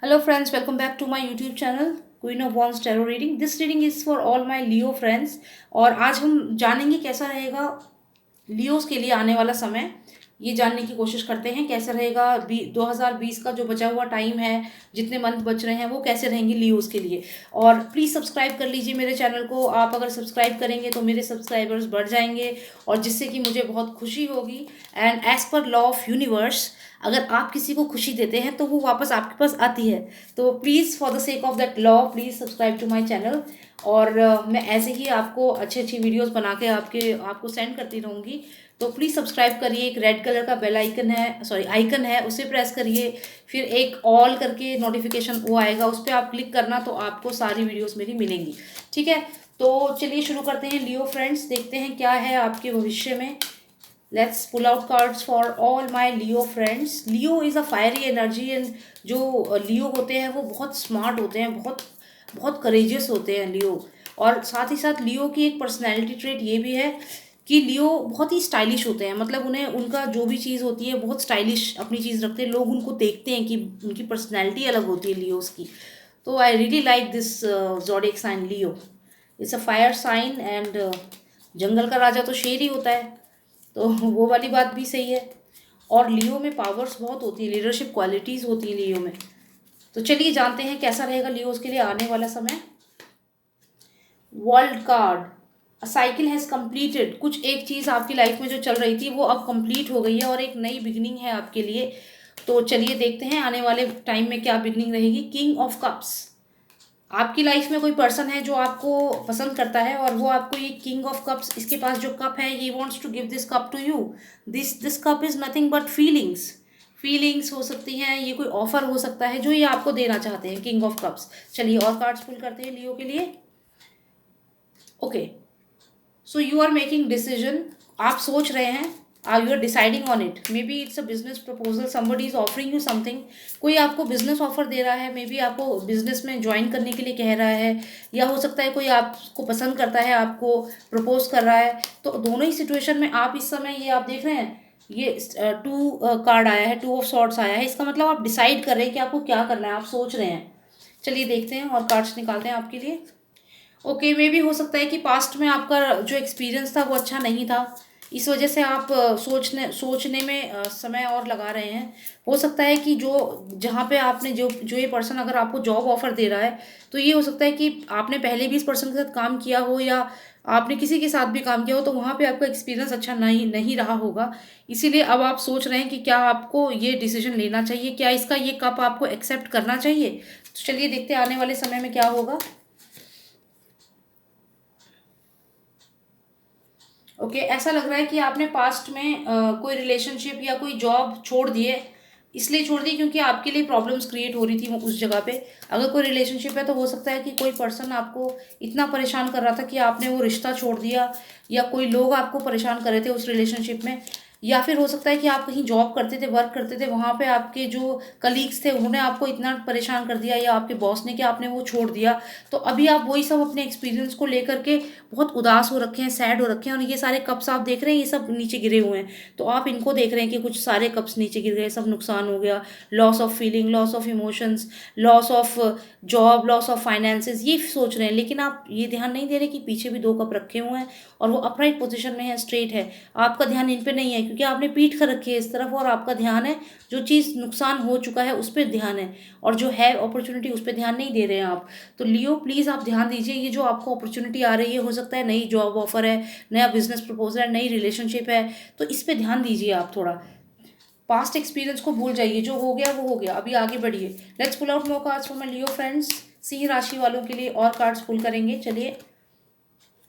Hello friends, welcome back to my YouTube channel Queen of Wands Tarot Reading. This reading is for all my Leo friends और आज हम जानेंगे कैसा रहेगा Leos के लिए आने वाला समय। ये जानने की कोशिश करते हैं कैसा रहेगा 2020 का जो बचा हुआ टाइम है, जितने मंथ बच रहे हैं वो कैसे रहेंगे लियोस के लिए। और प्लीज़ सब्सक्राइब कर लीजिए मेरे चैनल को। आप अगर सब्सक्राइब करेंगे तो मेरे सब्सक्राइबर्स बढ़ जाएंगे और जिससे कि मुझे बहुत खुशी होगी। And as per law of universe, अगर आप किसी को खुशी देते हैं तो वो वापस आपके पास आती है। तो please for the sake of that law please subscribe to my channel. और मैं ऐसे ही आपको अच्छी अच्छी वीडियोस बना के आपको सेंड करती रहूँगी। तो प्लीज़ सब्सक्राइब करिए। एक रेड कलर का बेल आइकन है, सॉरी आइकन है, उसे प्रेस करिए। फिर एक ऑल करके नोटिफिकेशन वो आएगा, उस पर आप क्लिक करना तो आपको सारी वीडियोस मेरी मिलेंगी। ठीक है, तो चलिए शुरू करते हैं लियो फ्रेंड्स। देखते हैं क्या है आपके भविष्य में। Let's pull out cards for all my Leo friends. Leo is a fiery energy and जो लियो होते हैं वो बहुत स्मार्ट होते हैं, बहुत बहुत करेजियस होते हैं लियो। और साथ ही साथ लियो की एक पर्सनैलिटी ट्रेट ये भी है कि लियो बहुत ही स्टाइलिश होते हैं। मतलब उन्हें उनका जो भी चीज़ होती है बहुत स्टाइलिश अपनी चीज़ रखते हैं। लोग उनको देखते हैं कि उनकी पर्सनैलिटी अलग होती है लियोस की। तो I really like this zodiac sign Leo. It's a fire sign and जंगल का राजा तो शेर ही होता है, तो वो वाली बात भी सही है। और लियो में पावर्स बहुत होती है, लीडरशिप क्वालिटीज़ होती हैं लियो में। तो चलिए जानते हैं कैसा रहेगा लियोस के लिए आने वाला समय। World card, a cycle has completed. कुछ एक चीज़ आपकी लाइफ में जो चल रही थी वो अब कंप्लीट हो गई है और एक नई बिगनिंग है आपके लिए। तो चलिए देखते हैं आने वाले टाइम में क्या बिगनिंग रहेगी। किंग ऑफ कप्स, आपकी लाइफ में कोई पर्सन है जो आपको पसंद करता है और वो आपको ये किंग ऑफ कप्स, इसके पास जो कप है, he wants to give this cup to you. This cup is nothing but feelings. Feelings हो सकती हैं, ये कोई ऑफर हो सकता है जो ये आपको देना चाहते हैं, किंग ऑफ कप्स। चलिए और कार्ड्स पुल करते हैं लियो के लिए। Okay, so you are making decision, आप सोच रहे हैं, you are deciding on it. Maybe it's a business proposal, somebody is offering you something. कोई आपको बिजनेस ऑफर दे रहा है, मे बी आपको बिजनेस में ज्वाइन करने के लिए कह रहा है, या हो सकता है कोई आपको पसंद करता है, आपको प्रपोज कर रहा है। तो दोनों ही सिचुएशन में आप इस समय ये आप देख रहे हैं, ये टू कार्ड आया है, टू ऑफ सॉर्ड्स आया है। इसका मतलब आप डिसाइड कर रहे हैं कि आपको क्या करना है, आप सोच रहे हैं। चलिए देखते हैं और कार्ड्स निकालते हैं आपके लिए। ओके, मे भी हो सकता है कि पास्ट में आपका जो एक्सपीरियंस था वो अच्छा नहीं था, इस वजह से आप सोचने में समय और लगा रहे हैं। हो सकता है कि जो जहाँ पे आपने जो जो ये पर्सन अगर आपको जॉब ऑफर दे रहा है, तो ये हो सकता है कि आपने पहले भी इस पर्सन के साथ काम किया हो, या आपने किसी के साथ भी काम किया हो, तो वहाँ पे आपका एक्सपीरियंस अच्छा नहीं रहा होगा। इसीलिए अब आप सोच रहे हैं कि क्या आपको ये डिसीजन लेना चाहिए, क्या इसका ये कप आपको एक्सेप्ट करना चाहिए। तो चलिए देखते हैं आने वाले समय में क्या होगा। ओके, ऐसा लग रहा है कि आपने पास्ट में कोई रिलेशनशिप या कोई जॉब छोड़ दी है। इसलिए छोड़ दी क्योंकि आपके लिए प्रॉब्लम्स क्रिएट हो रही थी वो उस जगह पे। अगर कोई रिलेशनशिप है तो हो सकता है कि कोई पर्सन आपको इतना परेशान कर रहा था कि आपने वो रिश्ता छोड़ दिया, या कोई लोग आपको परेशान कर रहे थे उस रिलेशनशिप में। या फिर हो सकता है कि आप कहीं जॉब करते थे, वर्क करते थे, वहाँ पे आपके जो कलीग्स थे उन्होंने आपको इतना परेशान कर दिया, या आपके बॉस ने, कि आपने वो छोड़ दिया। तो अभी आप वही सब अपने एक्सपीरियंस को लेकर के बहुत उदास हो रखे हैं, सैड हो रखे हैं। और ये सारे कप्स आप देख रहे हैं, ये सब नीचे गिरे हुए हैं। तो आप इनको देख रहे हैं कि कुछ सारे कप्स नीचे गिर गए, सब नुकसान हो गया, loss of feeling, loss of emotions, loss of job, loss of finances, ये सोच रहे हैं। लेकिन आप ये ध्यान नहीं दे रहे कि पीछे भी दो कप रखे हुए हैं और वो अपराइट पोजिशन में है, स्ट्रेट है। आपका ध्यान इन पे नहीं है क्योंकि आपने पीठ कर रखी है इस तरफ, और आपका ध्यान है जो चीज़ नुकसान हो चुका है उस पर ध्यान है, और जो है अपॉर्चुनिटी उस पर ध्यान नहीं दे रहे हैं आप। तो लियो प्लीज़ आप ध्यान दीजिए, ये जो आपको अपॉर्चुनिटी आ रही है, हो सकता है नई जॉब ऑफर है, नया बिजनेस प्रपोजल है, नई रिलेशनशिप है, तो इस पर ध्यान दीजिए आप थोड़ा। पास्ट एक्सपीरियंस को भूल जाइए, जो हो गया वो हो गया, अभी आगे बढ़िए। Let's pull out more cards for my Leo friends. सिंह राशि वालों के लिए और कार्ड्स पुल करेंगे। चलिए,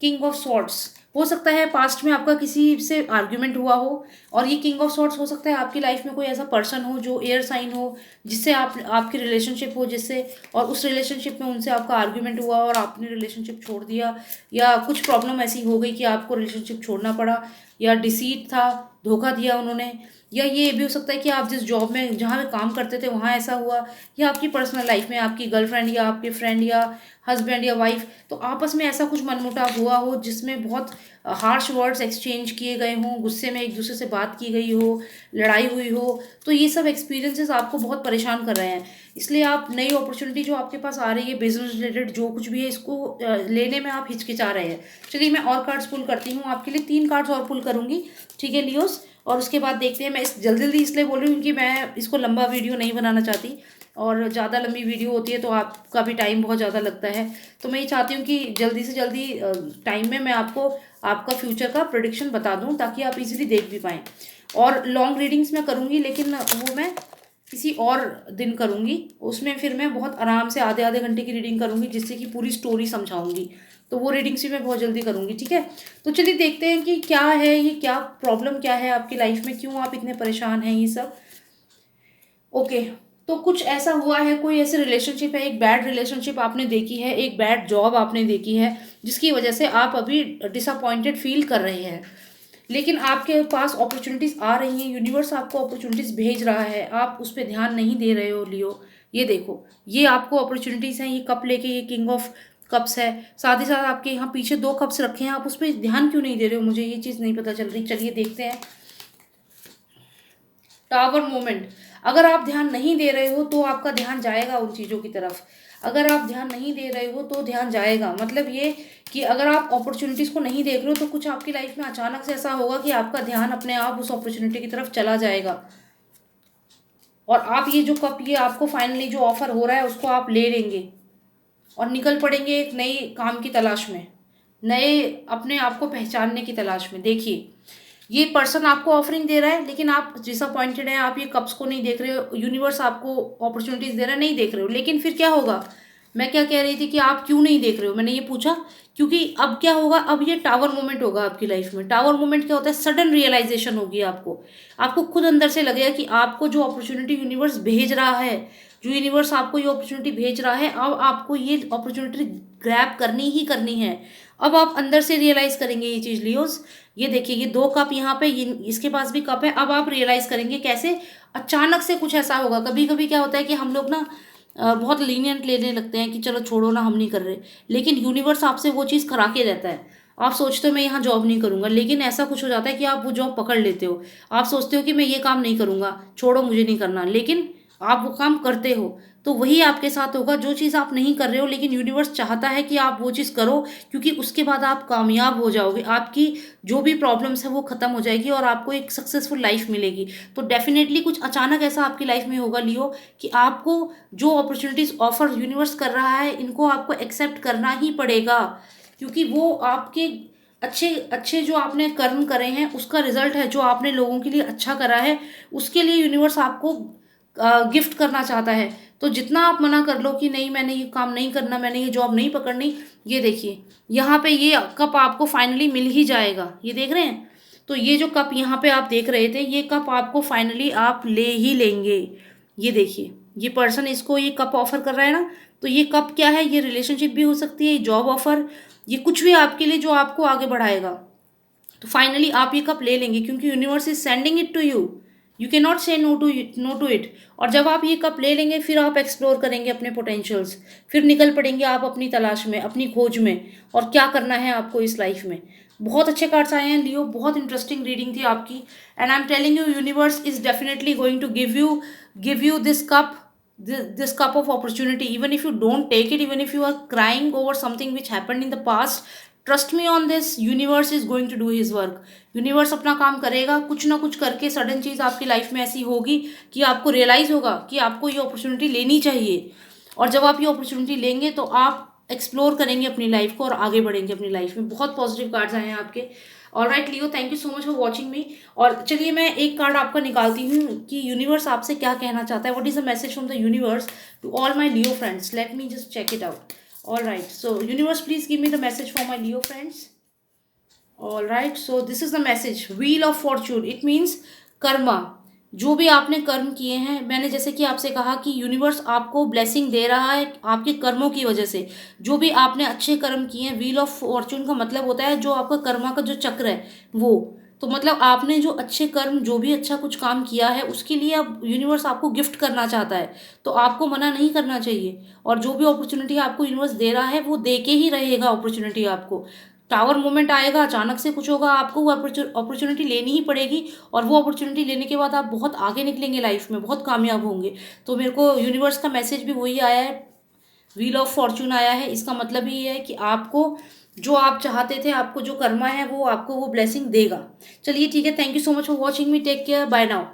किंग ऑफ स्वॉर्ड्स, हो सकता है पास्ट में आपका किसी से आर्ग्यूमेंट हुआ हो, और ये किंग ऑफ स्वॉर्ड्स हो सकता है आपकी लाइफ में कोई ऐसा पर्सन हो जो एयर साइन हो, जिससे आपकी रिलेशनशिप हो, जिससे, और उस रिलेशनशिप में उनसे आपका आर्ग्यूमेंट हुआ और आपने रिलेशनशिप छोड़ दिया, या कुछ प्रॉब्लम ऐसी हो गई कि आपको रिलेशनशिप छोड़ना पड़ा, या डिसीट था, धोखा दिया उन्होंने, या ये भी हो सकता है कि आप जिस जॉब में जहाँ पे काम करते थे वहाँ ऐसा हुआ, या आपकी पर्सनल लाइफ में आपकी गर्लफ्रेंड या आपके फ्रेंड या हस्बैंड या वाइफ, तो आपस में ऐसा कुछ मनमुटाव हुआ हो जिसमें बहुत हार्श वर्ड्स एक्सचेंज किए गए हों, गुस्से में एक दूसरे से बात की गई हो, लड़ाई हुई हो। तो ये सब एक्सपीरियंसेस आपको बहुत परेशान कर रहे हैं, इसलिए आप नई अपॉर्चुनिटी जो आपके पास आ रही है बिजनेस रिलेटेड जो कुछ भी है, इसको लेने में आप हिचकिचा रहे हैं। चलिए मैं और कार्ड्स पुल करती हूँ आपके लिए, 3 कार्ड्स और पुल करूँगी, ठीक है लियोस। और उसके बाद देखते हैं, मैं इस जल्दी जल्दी इसलिए बोल रही हूँ क्योंकि मैं इसको लंबा वीडियो नहीं बनाना चाहती, और ज़्यादा लंबी वीडियो होती है तो आपका भी टाइम बहुत ज़्यादा लगता है। तो मैं ये चाहती हूँ कि जल्दी से जल्दी टाइम में मैं आपको आपका फ्यूचर का प्रेडिक्शन बता दूँ ताकि आप इजीली देख भी पाएँ। और लॉन्ग रीडिंग्स मैं करूँगी, लेकिन वो मैं किसी और दिन करूँगी, उसमें फिर मैं बहुत आराम से आधे आधे घंटे की रीडिंग करूँगी जिससे कि पूरी स्टोरी समझाऊँगी। तो वो रीडिंग्स भी मैं बहुत जल्दी करूँगी, ठीक है। तो चलिए देखते हैं कि क्या है ये, क्या प्रॉब्लम क्या है आपकी लाइफ में, क्यों आप इतने परेशान हैं, ये सब। ओके, तो कुछ ऐसा हुआ है, कोई ऐसे रिलेशनशिप है, एक बैड रिलेशनशिप आपने देखी है, एक बैड जॉब आपने देखी है जिसकी वजह से आप अभी डिसअपॉइंटेड फील कर रहे हैं। लेकिन आपके पास अपॉर्चुनिटीज़ आ रही हैं, यूनिवर्स आपको अपॉर्चुनिटीज़ भेज रहा है, आप उस पर ध्यान नहीं दे रहे हो लियो। ये देखो, ये आपको अपॉर्चुनिटीज़ हैं, ये कप लेके, ये किंग ऑफ कप्स है, साथ ही साथ आपके यहाँ पीछे 2 कप्स रखे हैं, आप उस पर ध्यान क्यों नहीं दे रहे हो, मुझे ये चीज़ नहीं पता चल रही। चलिए देखते हैं। टावर मोमेंट, अगर आप ध्यान नहीं दे रहे हो तो आपका ध्यान जाएगा उन चीज़ों की तरफ। अगर आप ध्यान नहीं दे रहे हो तो ध्यान जाएगा, मतलब ये कि अगर आप अपॉर्चुनिटीज़ को नहीं देख रहे हो तो कुछ आपकी लाइफ में अचानक से ऐसा होगा कि आपका ध्यान अपने आप उस अपॉर्चुनिटी की तरफ चला जाएगा, और आप ये जो कप, ये आपको फाइनली जो ऑफर हो रहा है उसको आप ले लेंगे और निकल पड़ेंगे एक नई काम की तलाश में, नए अपने आप को पहचानने की तलाश में। देखिए, ये पर्सन आपको ऑफरिंग दे रहा है लेकिन आप डिसअपॉइंटेड हैं, आप ये कप्स को नहीं देख रहे हो, यूनिवर्स आपको अपॉर्चुनिटीज़ दे रहा है, नहीं देख रहे हो। लेकिन फिर क्या होगा, मैं क्या कह रही थी कि आप क्यों नहीं देख रहे हो, मैंने ये पूछा क्योंकि अब क्या होगा, अब ये टावर मोमेंट होगा आपकी लाइफ में। टावर मोमेंट क्या होता है, सडन रियलाइजेशन होगी आपको, आपको खुद अंदर से लगेगा कि आपको जो अपॉर्चुनिटी यूनिवर्स भेज रहा है, जो यूनिवर्स आपको ये अपॉर्चुनिटी भेज रहा है, अब आपको ये अपॉर्चुनिटी ग्रैब करनी ही करनी है। अब आप अंदर से रियलाइज करेंगे ये चीज़ लियोस। ये देखिए, ये 2 कप यहाँ पे, ये इसके पास भी कप है। अब आप रियलाइज करेंगे कैसे, अचानक से कुछ ऐसा होगा। कभी कभी क्या होता है कि हम लोग ना बहुत लीनियंट लेने लगते हैं कि चलो छोड़ो ना, हम नहीं कर रहे, लेकिन यूनिवर्स आपसे वो चीज़ करा के रहता है। आप सोचते हो मैं यहाँ जॉब नहीं करूँगा, लेकिन ऐसा कुछ हो जाता है कि आप वो जॉब पकड़ लेते हो। आप सोचते हो कि मैं ये काम नहीं करूँगा, छोड़ो मुझे नहीं करना, लेकिन आप वो काम करते हो। तो वही आपके साथ होगा, जो चीज़ आप नहीं कर रहे हो लेकिन यूनिवर्स चाहता है कि आप वो चीज़ करो, क्योंकि उसके बाद आप कामयाब हो जाओगे, आपकी जो भी प्रॉब्लम्स है वो ख़त्म हो जाएगी और आपको एक सक्सेसफुल लाइफ मिलेगी। तो डेफिनेटली कुछ अचानक ऐसा आपकी लाइफ में होगा लियो, कि आपको जो अपॉर्चुनिटीज़ ऑफर यूनिवर्स कर रहा है, इनको आपको एक्सेप्ट करना ही पड़ेगा, क्योंकि वो आपके अच्छे अच्छे जो आपने कर्म करे हैं उसका रिजल्ट है। जो आपने लोगों के लिए अच्छा करा है उसके लिए यूनिवर्स आपको गिफ्ट करना चाहता है। तो जितना आप मना कर लो कि नहीं मैंने ये काम नहीं करना, मैंने ये जॉब नहीं पकड़नी, ये देखिए यहाँ पे ये कप आपको फाइनली मिल ही जाएगा। ये देख रहे हैं, तो ये जो कप यहाँ पे आप देख रहे थे, ये कप आपको फाइनली आप ले ही लेंगे। ये देखिए, ये पर्सन इसको ये कप ऑफर कर रहा है ना, तो ये कप क्या है, ये रिलेशनशिप भी हो सकती है, ये जॉब ऑफर, ये कुछ भी आपके लिए जो आपको आगे बढ़ाएगा। तो फाइनली आप ये कप ले लेंगे क्योंकि universe is sending it to you, you can not say no to it. और जब आप ये कप ले लेंगे फिर आप एक्सप्लोर करेंगे अपने पोटेंशियल्स, फिर निकल पड़ेंगे आप अपनी तलाश में, अपनी खोज में, और क्या करना है आपको इस लाइफ में। बहुत अच्छे कार्ड्स आए हैं लियो, बहुत इंटरेस्टिंग रीडिंग थी आपकी, and I am telling you universe is definitely going to give you this cup of opportunity. Even if you don't take it, even if you are crying over something which happened in the past, trust me on this, universe is going to do his work. Universe अपना काम करेगा, कुछ ना कुछ करके sudden चीज़ आपकी life में ऐसी होगी कि आपको रियलाइज़ होगा कि आपको ये अपॉर्चुनिटी लेनी चाहिए। और जब आप ये अपॉर्चुनिटी लेंगे तो आप एक्सप्लोर करेंगे अपनी लाइफ को और आगे बढ़ेंगे अपनी लाइफ में। बहुत पॉजिटिव कार्ड्स आए हैं आपके। All right Leo, thank you so much for watching मी। और चलिए मैं एक कार्ड आपका निकालती हूँ कि यूनिवर्स आपसे क्या कहना चाहता है। What is the message from the universe to all my Leo friends. Let me just check it out. All right, so universe, please give me the message for my Leo friends. All right, so this is the message, Wheel of Fortune. It means Karma. जो भी आपने कर्म किए हैं, मैंने जैसे कि आपसे कहा कि यूनिवर्स आपको ब्लेसिंग दे रहा है आपके कर्मों की वजह से। जो भी आपने अच्छे कर्म किए हैं, व्हील ऑफ फॉर्चून का मतलब होता है जो आपका कर्मा का जो चक्र है वो, तो मतलब आपने जो अच्छे कर्म, जो भी अच्छा कुछ काम किया है, उसके लिए अब यूनिवर्स आपको गिफ्ट करना चाहता है, तो आपको मना नहीं करना चाहिए। और जो भी अपॉर्चुनिटी आपको यूनिवर्स दे रहा है, वो दे के ही रहेगा अपॉर्चुनिटी आपको। टावर मोमेंट आएगा, अचानक से कुछ होगा, आपको वो अपॉर्चुनिटी लेनी ही पड़ेगी। और वो अपॉर्चुनिटी लेने के बाद आप बहुत आगे निकलेंगे लाइफ में, बहुत कामयाब होंगे। तो मेरे को यूनिवर्स का मैसेज भी वही आया है, व्हील ऑफ फॉर्चून आया है। इसका मतलब ही ये है कि आपको जो आप चाहते थे, आपको जो करना है, वो आपको वो ब्लेसिंग देगा। चलिए ठीक है, thank you so much for watching me, take care, bye now.